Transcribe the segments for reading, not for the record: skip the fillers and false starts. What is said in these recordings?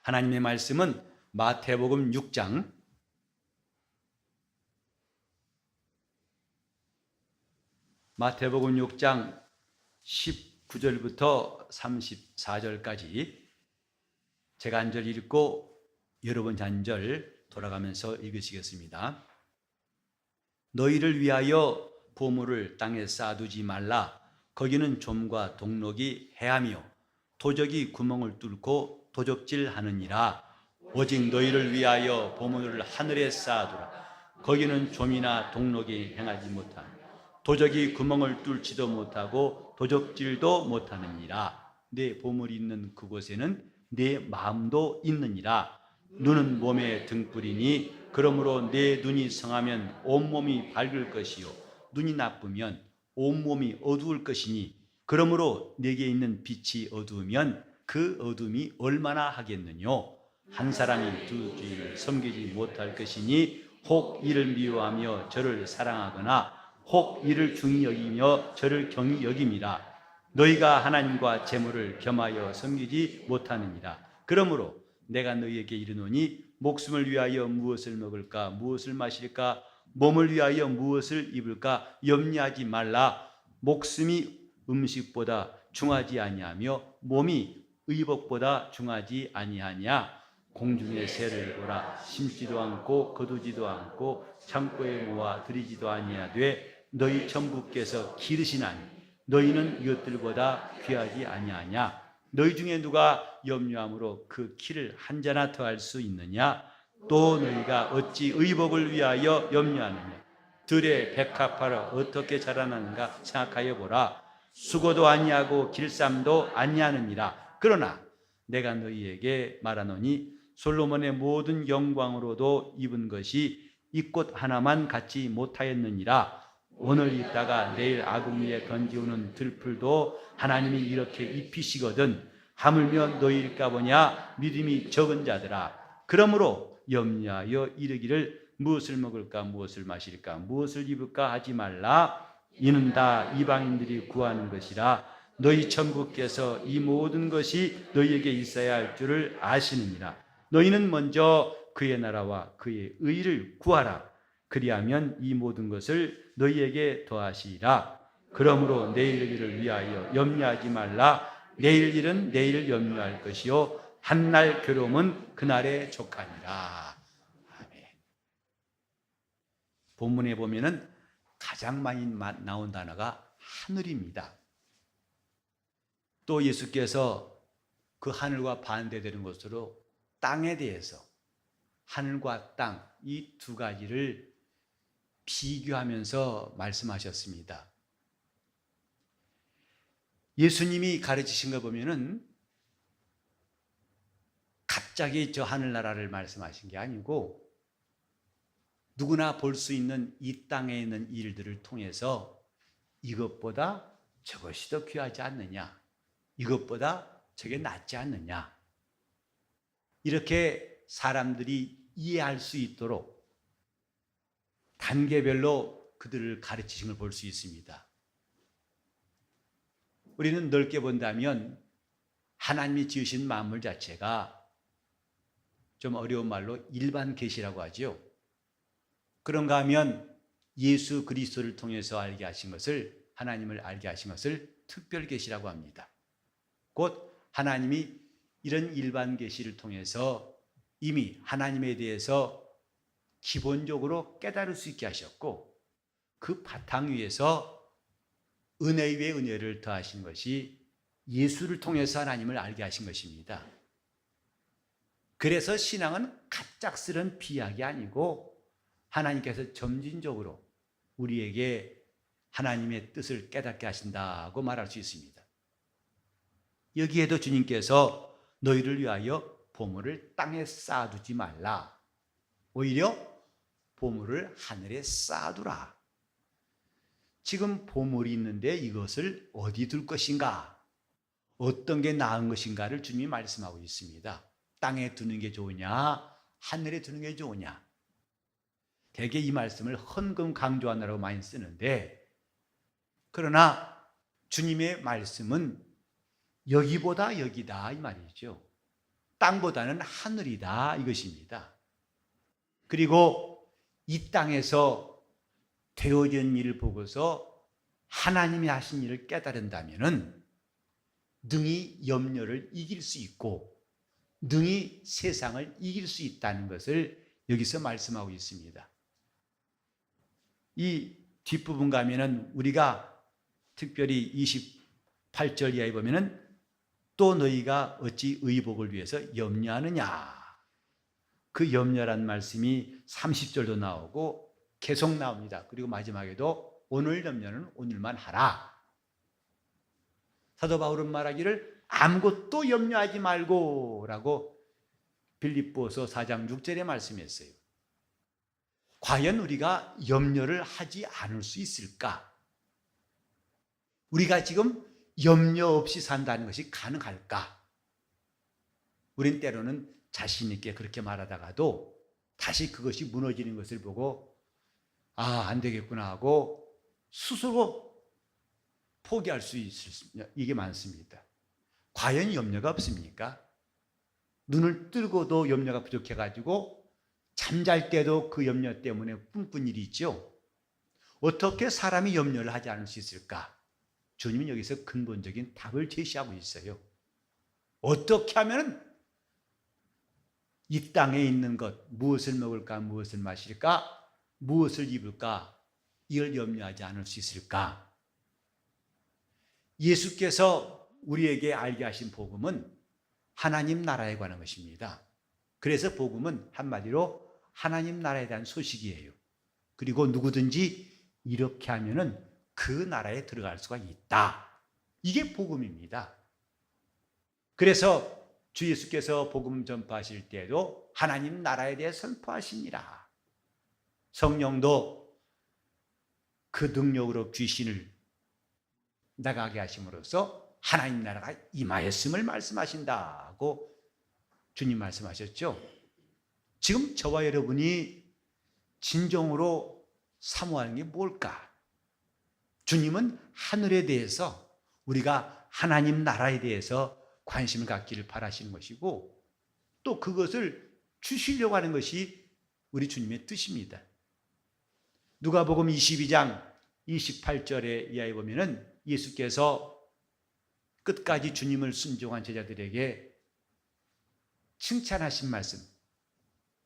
하나님의 말씀은 마태복음 6장 19절부터 34절까지 제가 한 절 읽고 여러분 한 절 돌아가면서 읽으시겠습니다. 너희를 위하여 보물을 땅에 쌓아두지 말라. 거기는 좀과 동록이 해하며 도적이 구멍을 뚫고 도적질하느니라. 오직 너희를 위하여 보물을 하늘에 쌓아두라. 거기는 좀이나 동록이 행하지 못하며 도적이 구멍을 뚫지도 못하고 도적질도 못하느니라. 내 보물이 있는 그곳에는 내 마음도 있느니라. 눈은 몸의 등불이니 그러므로 내 눈이 성하면 온몸이 밝을 것이요 눈이 나쁘면 온몸이 어두울 것이니 그러므로 내게 있는 빛이 어두우면 그 어둠이 얼마나 하겠느뇨. 한 사람이 두 주인을 섬기지 못할 것이니 혹 이를 미워하며 저를 사랑하거나 혹 이를 중히 여기며 저를 경히 여김이라. 너희가 하나님과 재물을 겸하여 섬기지 못하느니라. 그러므로 내가 너희에게 이르노니 목숨을 위하여 무엇을 먹을까 무엇을 마실까 몸을 위하여 무엇을 입을까 염려하지 말라. 목숨이 음식보다 중하지 아니하며 몸이 의복보다 중하지 아니하냐. 공중의 새를 보라. 심지도 않고 거두지도 않고 창고에 모아 들이지도 아니하되 너희 천부께서 기르시나니 너희는 이것들보다 귀하지 아니하냐. 너희 중에 누가 염려함으로 그 키를 한 자나 더할 수 있느냐. 또 너희가 어찌 의복을 위하여 염려하느냐. 들의 백합화로 어떻게 자라나는가 생각하여 보라. 수고도 아니하고 길쌈도 아니하느니라. 그러나 내가 너희에게 말하노니 솔로몬의 모든 영광으로도 입은 것이 이 꽃 하나만 갖지 못하였느니라. 오늘 입다가 내일 아궁 위에 던지우는 들풀도 하나님이 이렇게 입히시거든. 하물며 너희일까 보냐. 믿음이 적은 자들아. 그러므로 염려하여 이르기를 무엇을 먹을까 무엇을 마실까 무엇을 입을까 하지 말라. 이는 다 이방인들이 구하는 것이라. 너희 천부께서 이 모든 것이 너희에게 있어야 할 줄을 아시느니라. 너희는 먼저 그의 나라와 그의 의를 구하라. 그리하면 이 모든 것을 너희에게 더하시리라. 그러므로 내일 일을 위하여 염려하지 말라. 내일 일은 내일 염려할 것이요 한날 괴로움은 그날에 족하니라. 아멘. 본문에 보면은 가장 많이 나온 단어가 하늘입니다. 또 예수께서 그 하늘과 반대되는 것으로 땅에 대해서 하늘과 땅 이 두 가지를 비교하면서 말씀하셨습니다. 예수님이 가르치신 거 보면은 갑자기 저 하늘나라를 말씀하신 게 아니고 누구나 볼 수 있는 이 땅에 있는 일들을 통해서 이것보다 저것이 더 귀하지 않느냐, 이것보다 저게 낫지 않느냐, 이렇게 사람들이 이해할 수 있도록 단계별로 그들을 가르치신 걸 볼 수 있습니다. 우리는 넓게 본다면 하나님이 지으신 만물 자체가 좀 어려운 말로 일반 계시라고 하죠. 그런가 하면 예수 그리스도를 통해서 알게 하신 것을, 하나님을 알게 하신 것을 특별 계시라고 합니다. 곧 하나님이 이런 일반 계시를 통해서 이미 하나님에 대해서 기본적으로 깨달을 수 있게 하셨고 그 바탕 위에서 은혜 위에 은혜를 더하신 것이 예수를 통해서 하나님을 알게 하신 것입니다. 그래서 신앙은 갑작스런 비약이 아니고 하나님께서 점진적으로 우리에게 하나님의 뜻을 깨닫게 하신다고 말할 수 있습니다. 여기에도 주님께서 너희를 위하여 보물을 땅에 쌓아두지 말라. 오히려 보물을 하늘에 쌓아두라. 지금 보물이 있는데 이것을 어디 둘 것인가? 어떤 게 나은 것인가를 주님이 말씀하고 있습니다. 땅에 두는 게 좋으냐? 하늘에 두는 게 좋으냐? 대개 이 말씀을 헌금 강조하느라고 많이 쓰는데, 그러나 주님의 말씀은 여기보다 여기다 이 말이죠. 땅보다는 하늘이다 이것입니다. 그리고 이 땅에서 되어진 일을 보고서 하나님이 하신 일을 깨달은다면 능히 염려를 이길 수 있고 능히 세상을 이길 수 있다는 것을 여기서 말씀하고 있습니다. 이 뒷부분 가면은 우리가 특별히 28절 이하에 보면은 또 너희가 어찌 의복을 위해서 염려하느냐. 그 염려란 말씀이 30절도 나오고 계속 나옵니다. 그리고 마지막에도 오늘 염려는 오늘만 하라. 사도 바울은 말하기를 아무것도 염려하지 말고 라고 빌립보서 4장 6절에 말씀했어요. 과연 우리가 염려를 하지 않을 수 있을까? 우리가 지금 염려 없이 산다는 것이 가능할까? 우린 때로는 자신 있게 그렇게 말하다가도 다시 그것이 무너지는 것을 보고 안 되겠구나 하고 스스로 포기할 수 있을 이게 많습니다. 과연 염려가 없습니까? 눈을 뜨고도 염려가 부족해가지고 잠잘 때도 그 염려 때문에 꿈꾼 일이 있죠. 어떻게 사람이 염려를 하지 않을 수 있을까? 주님은 여기서 근본적인 답을 제시하고 있어요. 어떻게 하면 이 땅에 있는 것, 무엇을 먹을까, 무엇을 마실까, 무엇을 입을까, 이걸 염려하지 않을 수 있을까? 예수께서 우리에게 알게 하신 복음은 하나님 나라에 관한 것입니다. 그래서 복음은 한마디로 하나님 나라에 대한 소식이에요. 그리고 누구든지 이렇게 하면은 그 나라에 들어갈 수가 있다. 이게 복음입니다. 그래서 주 예수께서 복음 전파하실 때에도 하나님 나라에 대해 선포하시니라. 성령도 그 능력으로 귀신을 나가게 하심으로써 하나님 나라가 임하였음을 말씀하신다고 주님 말씀하셨죠. 지금 저와 여러분이 진정으로 사모하는 게 뭘까? 주님은 하늘에 대해서 우리가 하나님 나라에 대해서 관심을 갖기를 바라시는 것이고 또 그것을 주시려고 하는 것이 우리 주님의 뜻입니다. 누가복음 22장 28절에 이하에 보면은 예수께서 끝까지 주님을 순종한 제자들에게 칭찬하신 말씀,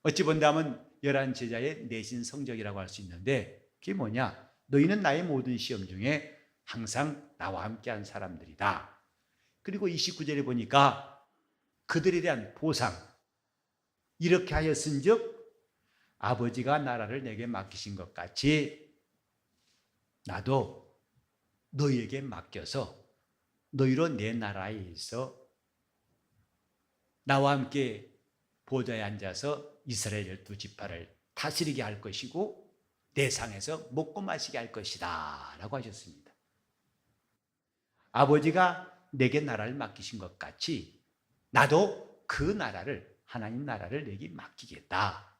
어찌 본다면 11제자의 내신 성적이라고 할 수 있는데 그게 뭐냐? 너희는 나의 모든 시험 중에 항상 나와 함께한 사람들이다. 그리고 29절에 보니까 그들에 대한 보상, 이렇게 하였은즉 아버지가 나라를 내게 맡기신 것 같이 나도 너희에게 맡겨서 너희로 내 나라에 있어 나와 함께 보좌에 앉아서 이스라엘 12지파를 다스리게 할 것이고 내 상에서 먹고 마시게 할 것이다 라고 하셨습니다. 아버지가 내게 나라를 맡기신 것 같이 나도 그 나라를, 하나님 나라를 내게 맡기겠다.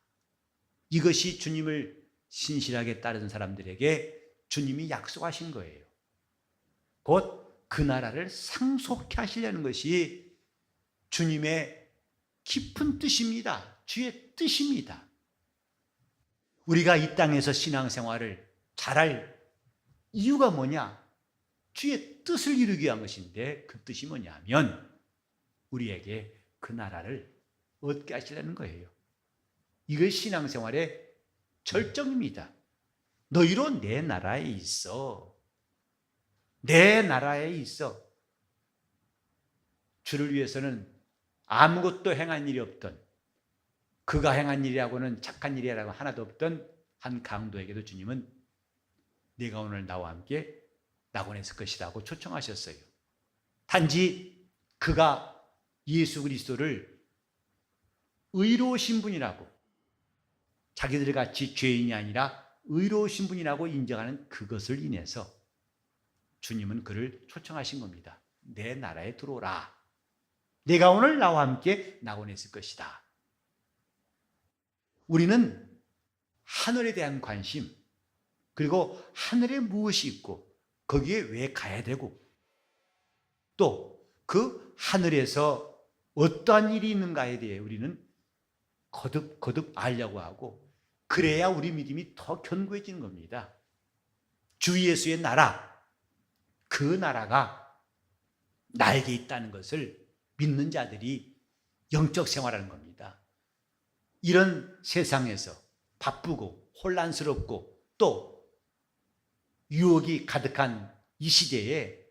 이것이 주님을 신실하게 따르는 사람들에게 주님이 약속하신 거예요. 곧 그 나라를 상속케 하시려는 것이 주님의 깊은 뜻입니다. 주의 뜻입니다. 우리가 이 땅에서 신앙생활을 잘할 이유가 뭐냐? 주의 뜻을 이루기 위한 것인데 그 뜻이 뭐냐면 우리에게 그 나라를 얻게 하시려는 거예요. 이것이 신앙생활의 절정입니다. 너희로 내 나라에 있어. 내 나라에 있어. 주를 위해서는 아무것도 행한 일이 없던, 그가 행한 일이라고는 착한 일이라고 하나도 없던 한 강도에게도 주님은 네가 오늘 나와 함께 낙원에서 것이다 하고 초청하셨어요. 단지 그가 예수 그리스도를 의로우신 분이라고, 자기들 같이 죄인이 아니라 의로우신 분이라고 인정하는 그것을 인해서 주님은 그를 초청하신 겁니다. 내 나라에 들어오라. 내가 오늘 나와 함께 낙원에 있을 것이다. 우리는 하늘에 대한 관심, 그리고 하늘에 무엇이 있고 거기에 왜 가야 되고 또 그 하늘에서 어떠한 일이 있는가에 대해 우리는 거듭 알려고 하고, 그래야 우리 믿음이 더 견고해지는 겁니다. 주 예수의 나라, 그 나라가 나에게 있다는 것을 믿는 자들이 영적 생활하는 겁니다. 이런 세상에서 바쁘고 혼란스럽고 또 유혹이 가득한 이 시대에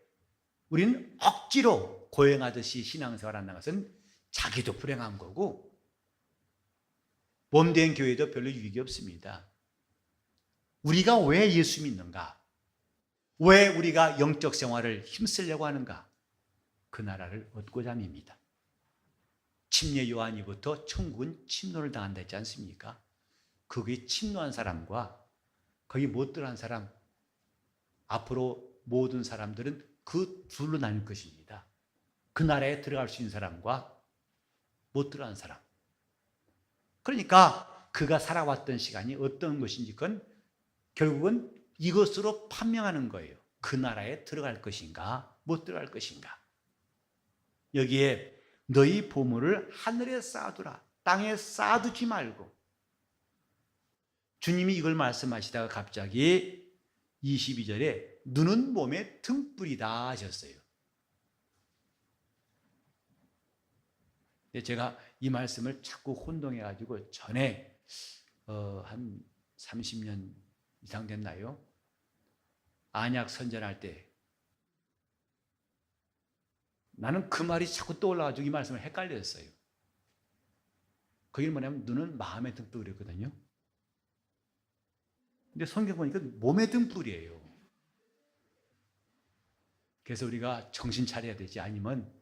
우리는 억지로 고행하듯이 신앙생활한다는 것은 자기도 불행한 거고, 몸된 교회도 별로 유익이 없습니다. 우리가 왜 예수 믿는가? 왜 우리가 영적 생활을 힘쓰려고 하는가? 그 나라를 얻고자 합니다. 침례 요한이부터 천국은 침노를 당한다 했지 않습니까? 거기에 침노한 사람과 거기 못 들어간 사람, 앞으로 모든 사람들은 그 둘로 나뉠 것입니다. 그 나라에 들어갈 수 있는 사람과 못 들어간 사람. 그러니까 그가 살아왔던 시간이 어떤 것인지 그건 결국은 이것으로 판명하는 거예요. 그 나라에 들어갈 것인가 못 들어갈 것인가. 여기에 너희 보물을 하늘에 쌓아두라, 땅에 쌓아두지 말고. 주님이 이걸 말씀하시다가 갑자기 22절에 눈은 몸의 등불이다 하셨어요. 제가 이 말씀을 자꾸 혼동해가지고 전에 한 30년 이상 됐나요? 안약 선전할 때 나는 그 말이 자꾸 떠올라가지고 이 말씀을 헷갈렸어요. 거기는 뭐냐면 눈은 마음의 등불이거든요. 근데 성경 보니까 몸의 등불이에요. 그래서 우리가 정신 차려야 되지, 아니면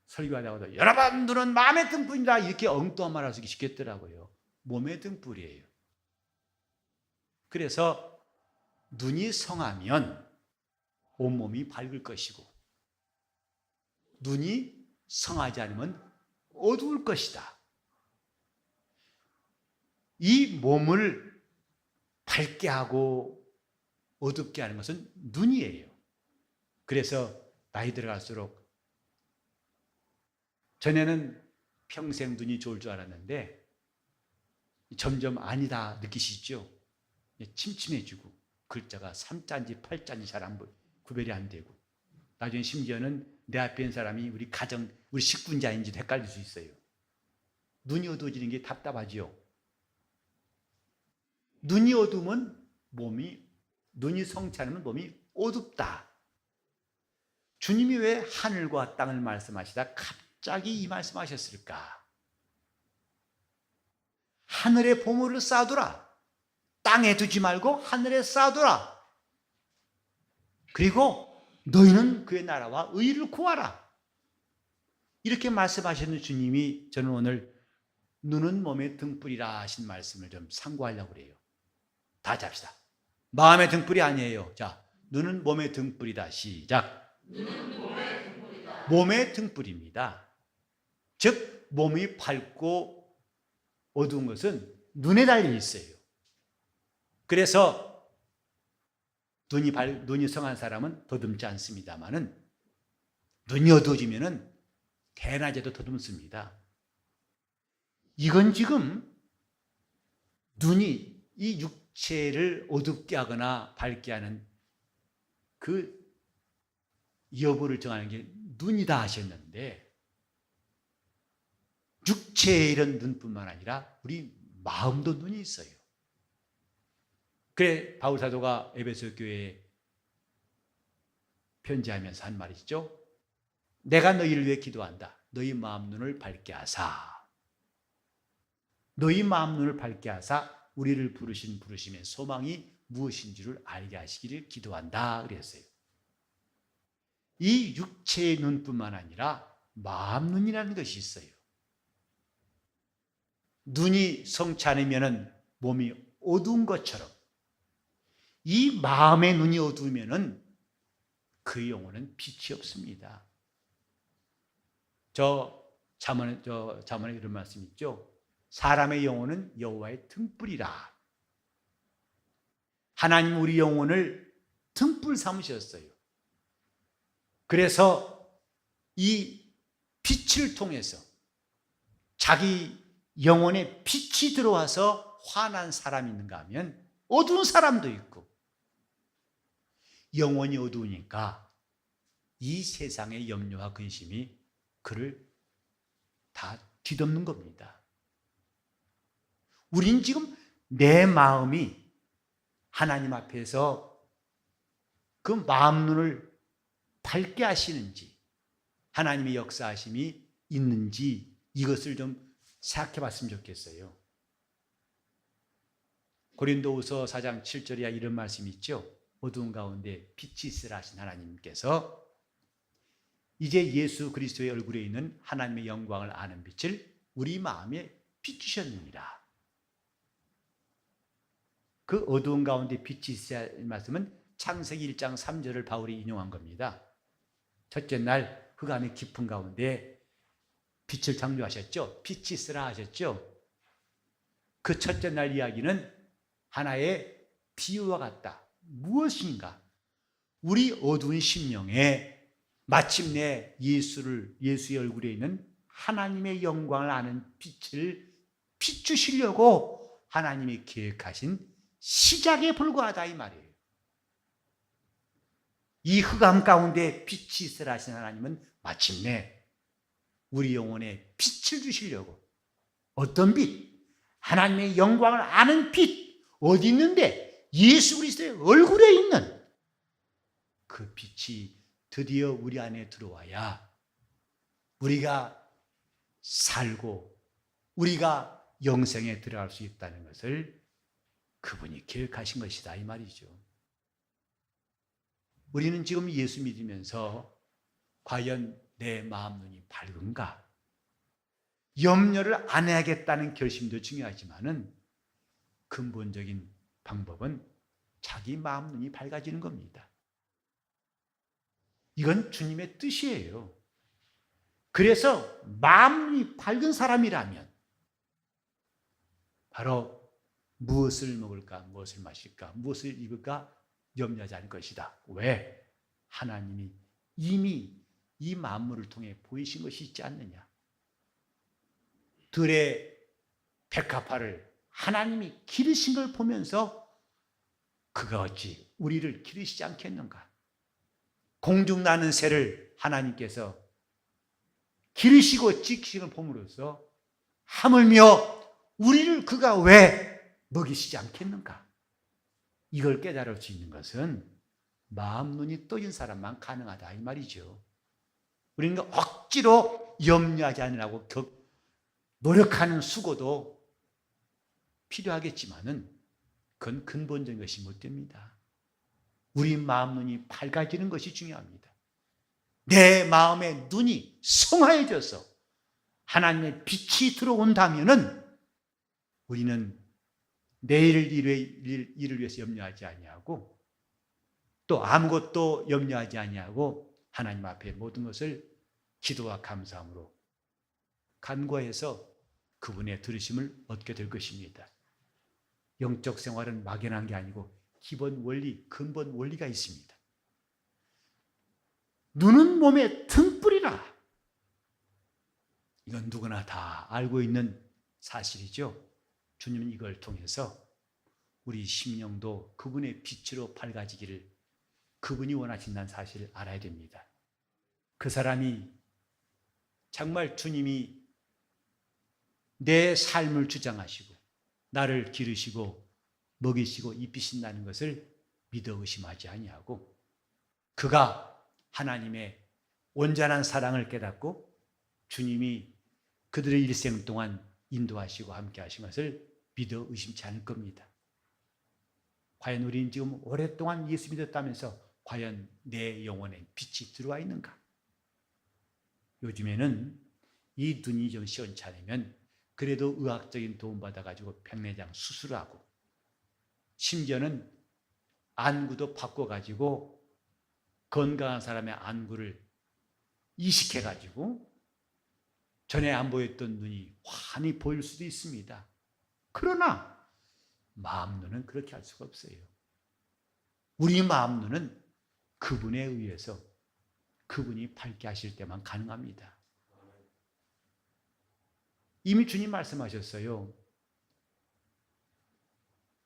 설교하다가도 여러분 눈은 마음의 등불이다 이렇게 엉뚱한 말 하기 쉽겠더라고요. 몸의 등불이에요. 그래서 눈이 성하면 온몸이 밝을 것이고, 눈이 성하지 않으면 어두울 것이다. 이 몸을 밝게 하고 어둡게 하는 것은 눈이에요. 그래서 나이 들어갈수록, 전에는 평생 눈이 좋을 줄 알았는데 점점 아니다 느끼시죠? 침침해지고 글자가 3자인지 8자인지 잘 안 보여, 구별이 안 되고, 나중에 심지어는 내 앞에 있는 사람이 우리 가정, 우리 식군자인지도 헷갈릴 수 있어요. 눈이 어두워지는 게 답답하지요. 눈이 어두우면 눈이 성치 않으면 몸이 어둡다. 주님이 왜 하늘과 땅을 말씀하시다 갑자기 이 말씀하셨을까? 하늘에 보물을 쌓아두라. 땅에 두지 말고 하늘에 쌓아두라. 그리고 너희는 그의 나라와 의를 구하라. 이렇게 말씀하시는 주님이, 저는 오늘 눈은 몸의 등불이라 하신 말씀을 좀 상고하려고 그래요. 다 같이 합시다. 마음의 등불이 아니에요. 자, 눈은 몸의 등불이다. 시작. 눈은 몸의 등불이다. 몸의 등불입니다. 즉 몸이 밝고 어두운 것은 눈에 달려 있어요. 그래서 눈이 성한 사람은 더듬지 않습니다만은, 눈이 어두워지면은 대낮에도 더듬습니다. 이건 지금 눈이 이 육체를 어둡게 하거나 밝게 하는 그 여부를 정하는 게 눈이다 하셨는데, 육체의 이런 눈뿐만 아니라 우리 마음도 눈이 있어요. 그래 바울 사도가 에베소 교회에 편지하면서 한 말이죠. 내가 너희를 위해 기도한다. 너희 마음 눈을 밝게 하사. 너희 마음 눈을 밝게 하사 우리를 부르신 부르심의 소망이 무엇인지를 알게 하시기를 기도한다 그랬어요. 이 육체의 눈뿐만 아니라 마음 눈이라는 것이 있어요. 눈이 성치 않으면 몸이 어두운 것처럼, 이 마음의 눈이 어두우면 그 영혼은 빛이 없습니다. 잠언에 이런 말씀 있죠. 사람의 영혼은 여호와의 등불이라. 하나님 우리 영혼을 등불 삼으셨어요. 그래서 이 빛을 통해서 자기 영혼에 빛이 들어와서 환한 사람이 있는가 하면 어두운 사람도 있고, 영혼이 어두우니까 이 세상의 염려와 근심이 그를 다 뒤덮는 겁니다. 우린 지금 내 마음이 하나님 앞에서 그 마음 눈을 밝게 하시는지, 하나님의 역사하심이 있는지 이것을 좀 생각해 봤으면 좋겠어요. 고린도후서 4장 7절에 이런 말씀이 있죠. 어두운 가운데 빛이 있으라 하신 하나님께서 이제 예수 그리스도의 얼굴에 있는 하나님의 영광을 아는 빛을 우리 마음에 비추셨느니라. 그 어두운 가운데 빛이 있어야 할 말씀은 창세기 1장 3절을 바울이 인용한 겁니다. 첫째 날 흑암의 깊은 가운데 빛을 창조하셨죠. 빛이 있으라 하셨죠. 그 첫째 날 이야기는 하나의 비유와 같다. 무엇인가? 우리 어두운 심령에 마침내 예수의 얼굴에 있는 하나님의 영광을 아는 빛을 비추시려고 하나님이 계획하신 시작에 불과하다 이 말이에요. 이 흑암 가운데 빛이 있으라 하신 하나님은 마침내 우리 영혼에 빛을 주시려고, 어떤 빛? 하나님의 영광을 아는 빛. 어디 있는데? 예수 그리스도의 얼굴에 있는 그 빛이 드디어 우리 안에 들어와야 우리가 살고 우리가 영생에 들어갈 수 있다는 것을 그분이 계획하신 것이다 이 말이죠. 우리는 지금 예수 믿으면서 과연 내 마음 눈이 밝은가? 염려를 안 해야겠다는 결심도 중요하지만은 근본적인 방법은 자기 마음 눈이 밝아지는 겁니다. 이건 주님의 뜻이에요. 그래서 마음 눈이 밝은 사람이라면 바로 무엇을 먹을까, 무엇을 마실까, 무엇을 입을까 염려하지 않을 것이다. 왜? 하나님이 이미 이 만물을 통해 보이신 것이 있지 않느냐. 들의 백합화를 하나님이 기르신 걸 보면서 그가 어찌 우리를 기르시지 않겠는가. 공중 나는 새를 하나님께서 기르시고 지키신 걸 봄으로써 하물며 우리를 그가 왜 먹이시지 않겠는가. 이걸 깨달을 수 있는 것은 마음 눈이 떠진 사람만 가능하다 이 말이죠. 우리는 억지로 염려하지 않으려고 노력하는 수고도 필요하겠지만은 그건 근본적인 것이 못 됩니다. 우리 마음 눈이 밝아지는 것이 중요합니다. 내 마음의 눈이 성화해져서 하나님의 빛이 들어온다면은 우리는 내일 일을 위해서 염려하지 아니하고 또 아무것도 염려하지 아니하고 하나님 앞에 모든 것을 기도와 감사함으로 간구해서 그분의 들으심을 얻게 될 것입니다. 영적 생활은 막연한 게 아니고 기본 원리, 근본 원리가 있습니다. 눈은 몸의 등불이라. 이건 누구나 다 알고 있는 사실이죠. 주님은 이걸 통해서 우리 심령도 그분의 빛으로 밝아지기를 그분이 원하신다는 사실을 알아야 됩니다. 그 사람이 정말 주님이 내 삶을 주장하시고 나를 기르시고 먹이시고 입히신다는 것을 믿어 의심하지 아니하고 그가 하나님의 온전한 사랑을 깨닫고 주님이 그들의 일생 동안 인도하시고 함께 하신 것을 믿어 의심치 않을 겁니다. 과연 우리는 지금 오랫동안 예수 믿었다면서 과연 내 영혼에 빛이 들어와 있는가? 요즘에는 이 눈이 좀 시원치 않으면 그래도 의학적인 도움 받아가지고 백내장 수술하고 심지어는 안구도 바꿔가지고 건강한 사람의 안구를 이식해가지고 전에 안 보였던 눈이 환히 보일 수도 있습니다. 그러나 마음 눈은 그렇게 할 수가 없어요. 우리 마음 눈은 그분에 의해서 그분이 밝게 하실 때만 가능합니다. 이미 주님 말씀하셨어요.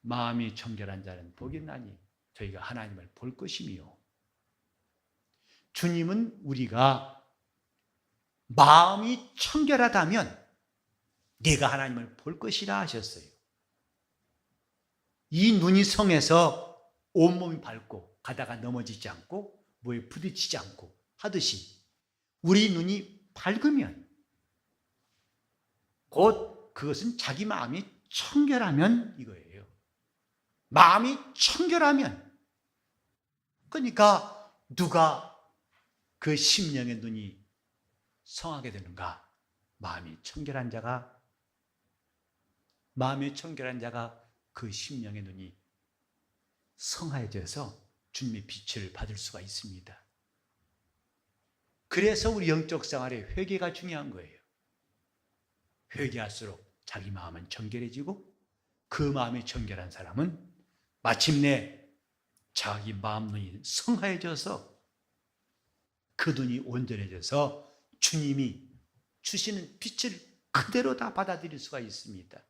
마음이 청결한 자는 복이 있나니 저희가 하나님을 볼 것이며, 주님은 우리가 마음이 청결하다면 네가 하나님을 볼 것이라 하셨어요. 이 눈이 성해서 온몸이 밝고 가다가 넘어지지 않고 뭐에 부딪히지 않고 하듯이 우리 눈이 밝으면 곧 그것은 자기 마음이 청결하면 이거예요. 마음이 청결하면, 그러니까 누가 그 심령의 눈이 성하게 되는가? 마음이 청결한 자가 그 심령의 눈이 성하여져서 주님의 빛을 받을 수가 있습니다. 그래서 우리 영적 생활에 회개가 중요한 거예요. 회개할수록 자기 마음은 청결해지고, 그 마음이 청결한 사람은 마침내 자기 마음 눈이 성하여져서 그 눈이 온전해져서 주님이 주시는 빛을 그대로 다 받아들일 수가 있습니다.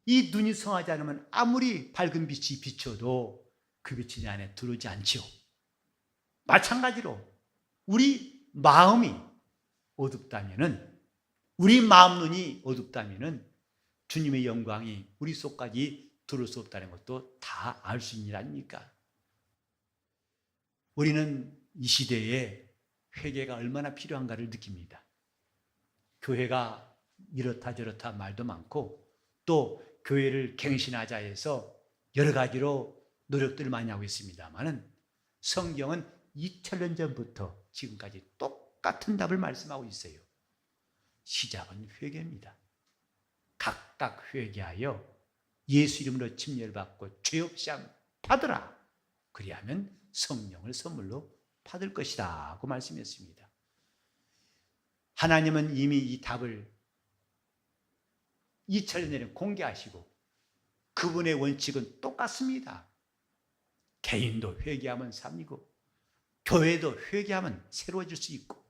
이 눈이 성하지 않으면 아무리 밝은 빛이 비춰도 그 빛이 내 안에 들어오지 않지요. 마찬가지로 우리 마음이 어둡다면은, 우리 마음 눈이 어둡다면은 주님의 영광이 우리 속까지 들어올 수 없다는 것도 다 알 수 있는 일 아닙니까? 우리는 이 시대에 회개가 얼마나 필요한가를 느낍니다. 교회가 이렇다 저렇다 말도 많고, 또 교회를 갱신하자 해서 여러 가지로 노력들을 많이 하고 있습니다만은 성경은 2000년 전부터 지금까지 똑같은 답을 말씀하고 있어요. 시작은 회개입니다. 각각 회개하여 예수 이름으로 침례를 받고 죄 없이 함 받으라. 그리하면 성령을 선물로 받을 것이다 하고 말씀했습니다. 하나님은 이미 이 답을 2000년 전에 공개하시고, 그분의 원칙은 똑같습니다. 개인도 회개하면 삶이고 교회도 회개하면 새로워질 수 있고,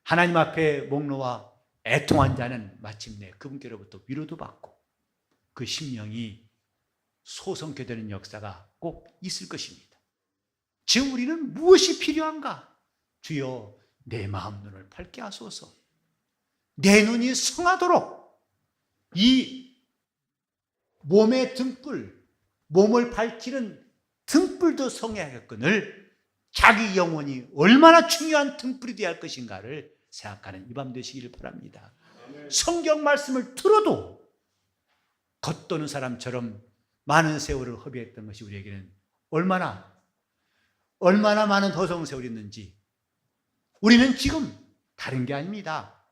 하나님 앞에 목 놓아 애통한 자는 마침내 그분께로부터 위로도 받고 그 심령이 소성케 되는 역사가 꼭 있을 것입니다. 지금 우리는 무엇이 필요한가? 주여 내 마음 눈을 밝게 하소서. 내 눈이 성하도록 이 몸의 등불, 몸을 밝히는 등불도 성해야겠거늘 자기 영혼이 얼마나 중요한 등불이 되어야 할 것인가를 생각하는 이 밤 되시기를 바랍니다. 성경 말씀을 들어도 겉도는 사람처럼 많은 세월을 허비했던 것이 우리에게는 얼마나 많은 허송세월이 있는지, 우리는 지금 다른 게 아닙니다.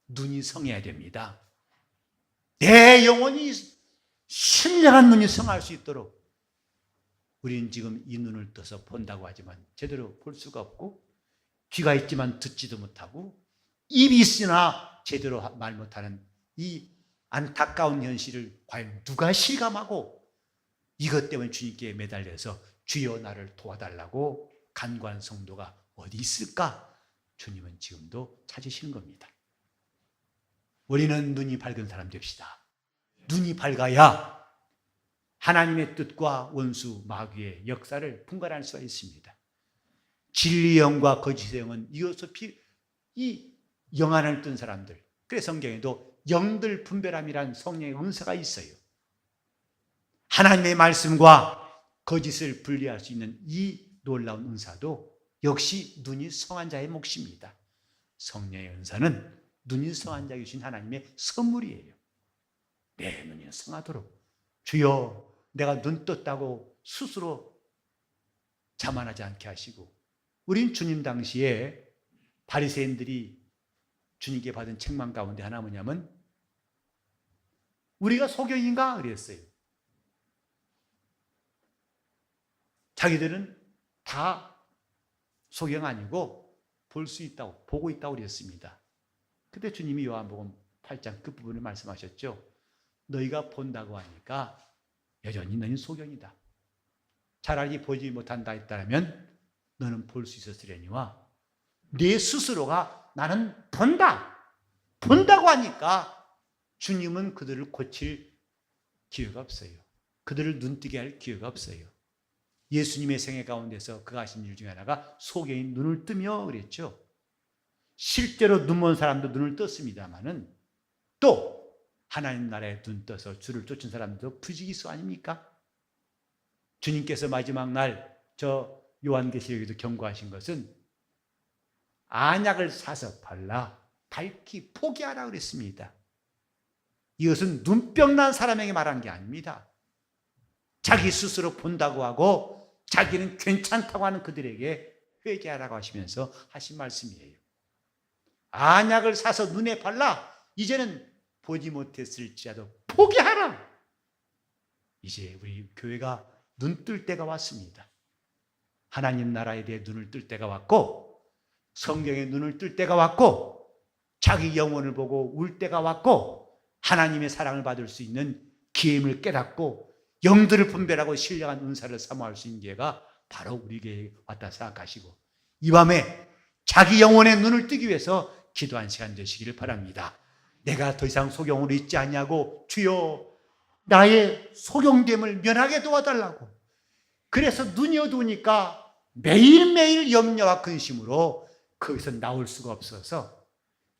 눈이 성해야 됩니다. 내 영혼이 신령한 눈이 성할 수 있도록 우리는 지금 이 눈을 떠서 본다고 하지만 제대로 볼 수가 없고, 귀가 있지만 듣지도 못하고, 입이 있으나 제대로 말 못하는 이 안타까운 현실을 과연 누가 실감하고 이것 때문에 주님께 매달려서 주여 나를 도와달라고 간구한 성도가 어디 있을까? 주님은 지금도 찾으시는 겁니다. 우리는 눈이 밝은 사람 됩시다. 눈이 밝아야 하나님의 뜻과 원수 마귀의 역사를 분간할 수가 있습니다. 진리의 영과 거짓의 영은 이어서 이 영안을 뜬 사람들, 그래서 성경에도 영들 분별함이란 성령의 은사가 있어요. 하나님의 말씀과 거짓을 분리할 수 있는 이 놀라운 은사도 역시 눈이 성한 자의 몫입니다. 성령의 은사는 눈이 성한 자에게 주신 하나님의 선물이에요. 내 눈이 성하도록 주여 내가 눈 떴다고 스스로 자만하지 않게 하시고, 우린 주님 당시에 바리새인들이 주님께 받은 책망 가운데 하나 뭐냐면 우리가 소경인가 그랬어요. 자기들은 다 소경 아니고 볼 수 있다고, 보고 있다고 그랬습니다. 그때 주님이 요한복음 8장 끝부분에 말씀하셨죠. 너희가 본다고 하니까 여전히 너희는 소경이다. 차라리 보지 못한다 했다면 너는 볼 수 있었으려니와 내 스스로가 나는 본다. 본다고 하니까 주님은 그들을 고칠 기회가 없어요. 그들을 눈뜨게 할 기회가 없어요. 예수님의 생애 가운데서 그가 하신 일 중에 하나가 소경이 눈을 뜨며 그랬죠. 실제로 눈먼 사람도 눈을 떴습니다마는 또 하나님 나라에 눈 떠서 주를 쫓은 사람도 부지기수 아닙니까? 주님께서 마지막 날 저 요한계시록에도 경고하신 것은 안약을 사서 발라 밝히 포기하라 그랬습니다. 이것은 눈병 난 사람에게 말한 게 아닙니다. 자기 스스로 본다고 하고 자기는 괜찮다고 하는 그들에게 회개하라고 하시면서 하신 말씀이에요. 안약을 사서 눈에 발라 이제는 보지 못했을지라도 포기하라. 이제 우리 교회가 눈 뜰 때가 왔습니다. 하나님 나라에 대해 눈을 뜰 때가 왔고 성경에 눈을 뜰 때가 왔고 자기 영혼을 보고 울 때가 왔고 하나님의 사랑을 받을 수 있는 기회임을 깨닫고 영들을 분별하고 신령한 은사를 사모할 수 있는 기회가 바로 우리에게 왔다 생각하시고 이 밤에 자기 영혼의 눈을 뜨기 위해서 기도한 시간 되시기를 바랍니다. 내가 더 이상 소경으로 있지 않냐고 주여 나의 소경됨을 면하게 도와달라고. 그래서 눈이 어두우니까 매일매일 염려와 근심으로 거기서 나올 수가 없어서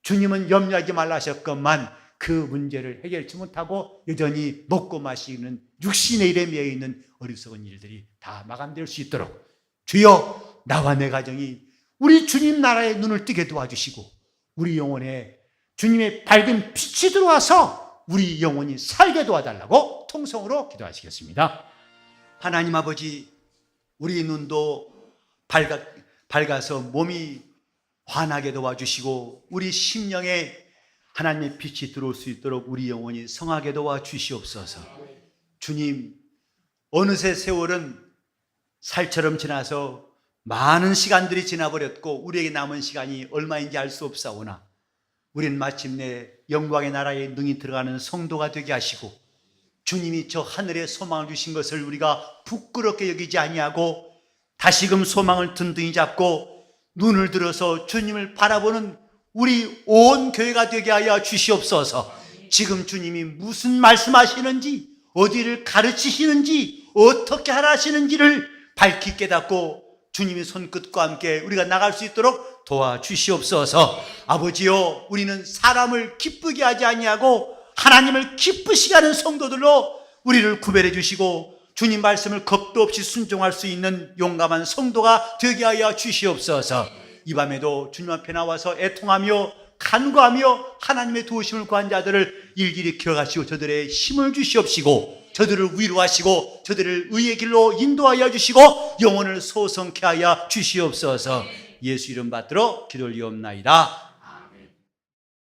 주님은 염려하지 말라 하셨건만 그 문제를 해결치 못하고 여전히 먹고 마시는 육신의 일에 매여 있는 어리석은 일들이 다 마감될 수 있도록 주여 나와 내 가정이 우리 주님 나라의 눈을 뜨게 도와주시고 우리 영혼에 주님의 밝은 빛이 들어와서 우리 영혼이 살게 도와달라고 통성으로 기도하시겠습니다. 하나님 아버지, 우리 눈도 밝아서 몸이 환하게 도와주시고 우리 심령에 하나님의 빛이 들어올 수 있도록 우리 영혼이 성하게 도와주시옵소서. 주님, 어느새 세월은 살처럼 지나서 많은 시간들이 지나버렸고 우리에게 남은 시간이 얼마인지 알 수 없사오나 우리는 마침내 영광의 나라에 능히 들어가는 성도가 되게 하시고 주님이 저 하늘에 소망을 주신 것을 우리가 부끄럽게 여기지 아니하고 다시금 소망을 든든히 잡고 눈을 들어서 주님을 바라보는 우리 온 교회가 되게 하여 주시옵소서. 지금 주님이 무슨 말씀하시는지 어디를 가르치시는지 어떻게 하라 하시는지를 밝히 깨닫고 주님의 손끝과 함께 우리가 나갈 수 있도록 도와주시옵소서. 아버지요, 우리는 사람을 기쁘게 하지 아니하고 하나님을 기쁘시게 하는 성도들로 우리를 구별해 주시고 주님 말씀을 겁도 없이 순종할 수 있는 용감한 성도가 되게 하여 주시옵소서. 이 밤에도 주님 앞에 나와서 애통하며 간구하며 하나님의 도우심을 구한 자들을 일일이 기억하시고 저들의 힘을 주시옵시고 저들을 위로하시고 저들을 의의 길로 인도하여 주시고 영혼을 소성케 하여 주시옵소서. 예수 이름 받들어 기도 올리옵나이다.